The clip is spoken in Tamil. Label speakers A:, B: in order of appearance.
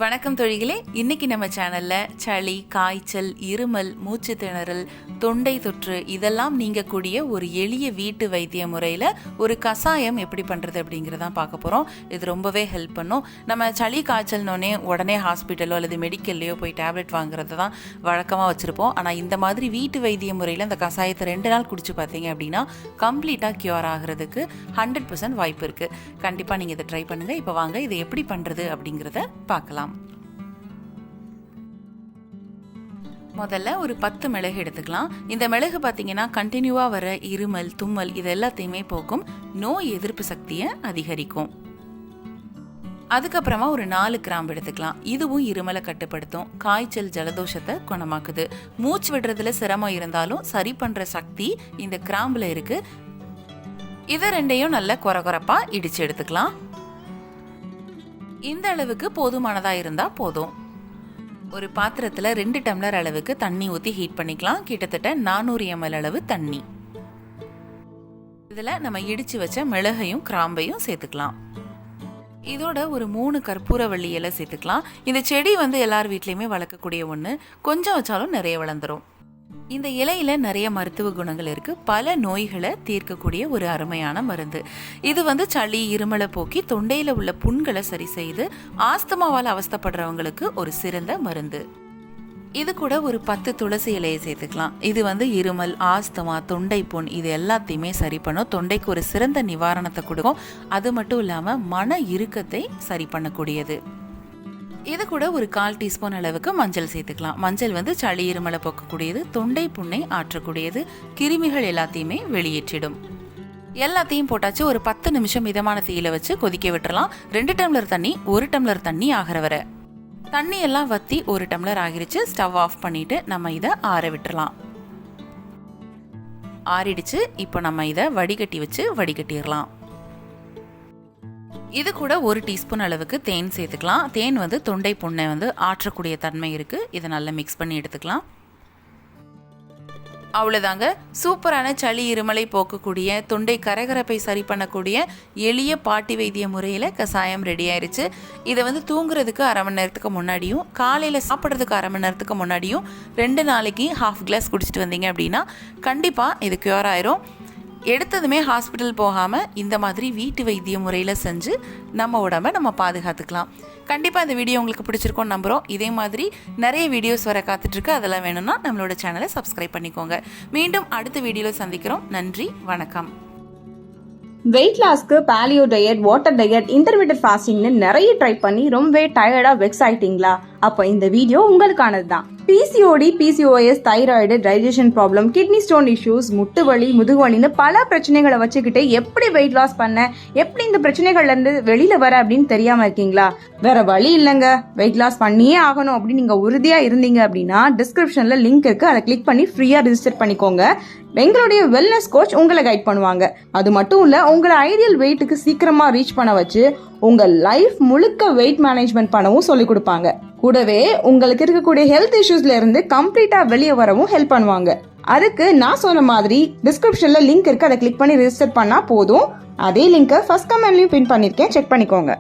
A: வணக்கம் தோழிகளே. இன்னைக்கு நம்ம சேனல்ல சளி, காய்ச்சல், இருமல், மூச்சு திணறல், தொண்டை தொற்று இதெல்லாம் நீங்கக்கூடிய ஒரு எளிய வீட்டு வைத்திய முறையில் ஒரு கஷாயம் எப்படி பண்ணுறது அப்படிங்கிறதான் பார்க்க போகிறோம். இது ரொம்பவே ஹெல்ப் பண்ணும். நம்ம சளி காய்ச்சல்னோடனே உடனே ஹாஸ்பிட்டலோ அல்லது மெடிக்கல்லையோ போய் டேப்லெட் வாங்குறது தான் வழக்கமாக வச்சுருப்போம். ஆனால் இந்த மாதிரி வீட்டு வைத்திய முறையில் இந்த கஷாயத்தை 2 நாள் குடிச்சு பார்த்தீங்க அப்படின்னா கம்ப்ளீட்டாக க்யூர் ஆகிறதுக்கு 100% வாய்ப்பு இருக்குது. கண்டிப்பாக நீங்கள் இதை ட்ரை பண்ணுங்கள். இப்போ வாங்க இதை எப்படி பண்ணுறது அப்படிங்கிறத பார்க்கலாம். முதல்ல ஒரு 10 மிளகு எடுத்துக்கலாம். இந்த மிளகு பார்த்தீங்கன்னா கண்டினியூவாக வர இருமல், தும்மல் இது எல்லாத்தையுமே போக்கும், நோய் எதிர்ப்பு சக்தியை அதிகரிக்கும். அதுக்கப்புறமா ஒரு 4 கிராம்பு எடுத்துக்கலாம். இதுவும் இருமலை கட்டுப்படுத்தும், காய்ச்சல், ஜலதோஷத்தை குணமாக்குது. மூச்சு விடுறதுல சிரமம் இருந்தாலும் சரி பண்ணுற சக்தி இந்த கிராம்புல இருக்கு. இதை 2ஐயும் நல்லா கொரகொரப்பா இடிச்சு எடுத்துக்கலாம். இந்த அளவுக்கு போதுமானதாக இருந்தால் போதும். ஒரு பாத்திரத்தில் 2 டம்ளர் அளவுக்கு தண்ணி ஊற்றி ஹீட் பண்ணிக்கலாம். கிட்டத்தட்ட 400 ml அளவு தண்ணி. இதில் நம்ம இடித்து வச்ச மிளகையும் கிராம்பையும் சேர்த்துக்கலாம். இதோட ஒரு 3 கற்பூரவள்ளி இலை சேர்த்துக்கலாம். இந்த செடி எல்லார் வீட்லேயுமே வளர்க்கக்கூடிய ஒன்று. கொஞ்சம் வச்சாலும் நிறைய வளர்ந்துடும். இந்த இலையில நிறைய மருத்துவ குணங்கள் இருக்கு. பல நோய்களை தீர்க்கக்கூடிய ஒரு அருமையான மருந்து. இது சளி, இருமலை போக்கி தொண்டையில உள்ள புண்களை சரி செய்து ஆஸ்துமாவால் அவஸ்தைப்படுறவங்களுக்கு ஒரு சிறந்த மருந்து. இது கூட ஒரு 10 துளசி இலையை சேர்த்துக்கலாம். இது இருமல், ஆஸ்துமா, தொண்டை புண் இது எல்லாத்தையுமே சரி பண்ணும். தொண்டைக்கு ஒரு சிறந்த நிவாரணத்தை கொடுக்கும். அது மட்டும் இல்லாம மன இறுக்கத்தை சரி பண்ணக்கூடியது. இது கூட ஒரு 1/4 டீஸ்பூன் அளவுக்கு மஞ்சள் சேர்த்துக்கலாம். மஞ்சள் சளி, இருமலை போக்கக்கூடியது, தொண்டை புண்ணை ஆற்றக்கூடியது, கிருமிகள் எல்லாத்தையுமே வெளியேற்றிடும். எல்லாத்தையும் போட்டாச்சு. ஒரு 10 நிமிஷம் மிதமான தீயில வச்சு கொதிக்க விட்டுறலாம். 2 டம்ளர் தண்ணி 1 டம்ளர் தண்ணி ஆகிற வரை. தண்ணி எல்லாம் வத்தி 1 டம்ளர் ஆகிருச்சு. ஸ்டவ் ஆஃப் பண்ணிட்டு நம்ம இதை ஆற விட்டுறலாம். ஆறிடுச்சு. இப்போ நம்ம இதை வடிகட்டி வச்சு வடிகட்டிடலாம். இது கூட 1 டீஸ்பூன் அளவுக்கு தேன் சேர்த்துக்கலாம். தேன் தொண்டை புண்ணை ஆற்றக்கூடிய தன்மை இருக்கு. இதை நல்லா மிக்ஸ் பண்ணி எடுத்துக்கலாம். அவ்வளோதாங்க. சூப்பரான சளி, இருமலை போக்கக்கூடிய, தொண்டை கரகரப்பை சரி பண்ணக்கூடிய எளிய பாட்டி வைத்திய முறையில் கஷாயம் ரெடி ஆயிடுச்சு. இதை தூங்குறதுக்கு 1/2 மணி நேரத்துக்கு முன்னாடியும் காலையில் சாப்பிட்றதுக்கு 1/2 மணி நேரத்துக்கு முன்னாடியும் 2 நாளைக்கு 1/2 கிளாஸ் குடிச்சிட்டு வந்தீங்க அப்படின்னா கண்டிப்பாக இது க்யூர் ஆயிரும். எடுத்ததுமே ஹாஸ்பிட்டல் போகாமல் இந்த மாதிரி வீட்டு வைத்திய முறையில் செஞ்சு நம்ம உடம்பை நம்ம பாதுகாத்துக்கலாம். கண்டிப்பாக இந்த வீடியோ உங்களுக்கு பிடிச்சிருக்கோன்னு நம்புகிறோம். இதே மாதிரி நிறைய வீடியோஸ் வர காத்துட்ருக்கு. அதெல்லாம் வேணும்னா நம்மளோட சேனலை சப்ஸ்கிரைப் பண்ணிக்கோங்க. மீண்டும் அடுத்த வீடியோவில் சந்திக்கிறோம். நன்றி, வணக்கம்.
B: வெயிட் லாஸ்க்கு paleo diet, water diet, intermediate ஃபாஸ்டிங்னு நிறைய ட்ரை பண்ணி ரொம்ப டயர்டாக வெக்ஸ் ஆயிட்டீங்களா? அப்போ இந்த வீடியோ உங்களுக்கானது தான். PCOD, PCOS, thyroid, digestion problem, kidney stone issues, முட்டு வலி, முதுகுவலின்னு பல பிரச்சனைகளை வச்சுக்கிட்டு எப்படி வெயிட் லாஸ் பண்ண, எப்படி இந்த பிரச்சனைகள்ல இருந்து வெளியில வர அப்படின்னு தெரியாம இருக்கீங்களா? வேற வழி இல்லைங்க, வெயிட் லாஸ் பண்ணியே ஆகணும் அப்படின்னு நீங்க உறுதியா இருந்தீங்க அப்படின்னா டிஸ்கிரிப்ஷன்ல லிங்க் இருக்கு. அதை கிளிக் பண்ணி ஃப்ரீயா ரிஜிஸ்டர் பண்ணிக்கோங்க. எங்களுடைய வெல்னஸ் கோச் உங்களை கைட் பண்ணுவாங்க. அது மட்டும் இல்ல, உங்களை ஐடியல் வெயிட்டுக்கு சீக்கிரமா ரீச் பண்ண வச்சு உங்க லைஃப் முழுக்க வெயிட் மேனேஜ்மெண்ட் பண்ணவும் சொல்லி கொடுப்பாங்க. கூடவே உங்களுக்கு இருக்கக்கூடிய ஹெல்த் இஷ்யூஸ்ல இருந்து கம்ப்ளீட்டா வெளியே வரவும் ஹெல்ப் பண்ணுவாங்க. அதுக்கு நான் சொன்ன மாதிரி டிஸ்கிரிப்ஷன்ல லிங்க் இருக்கு. அதை கிளிக் பண்ணி ரிஜிஸ்டர் பண்ணா போதும். அதே லிங்கை ஃபர்ஸ்ட் கமெண்ட்லயும் பின் பண்ணிருக்கேன், செக் பண்ணிக்கோங்க.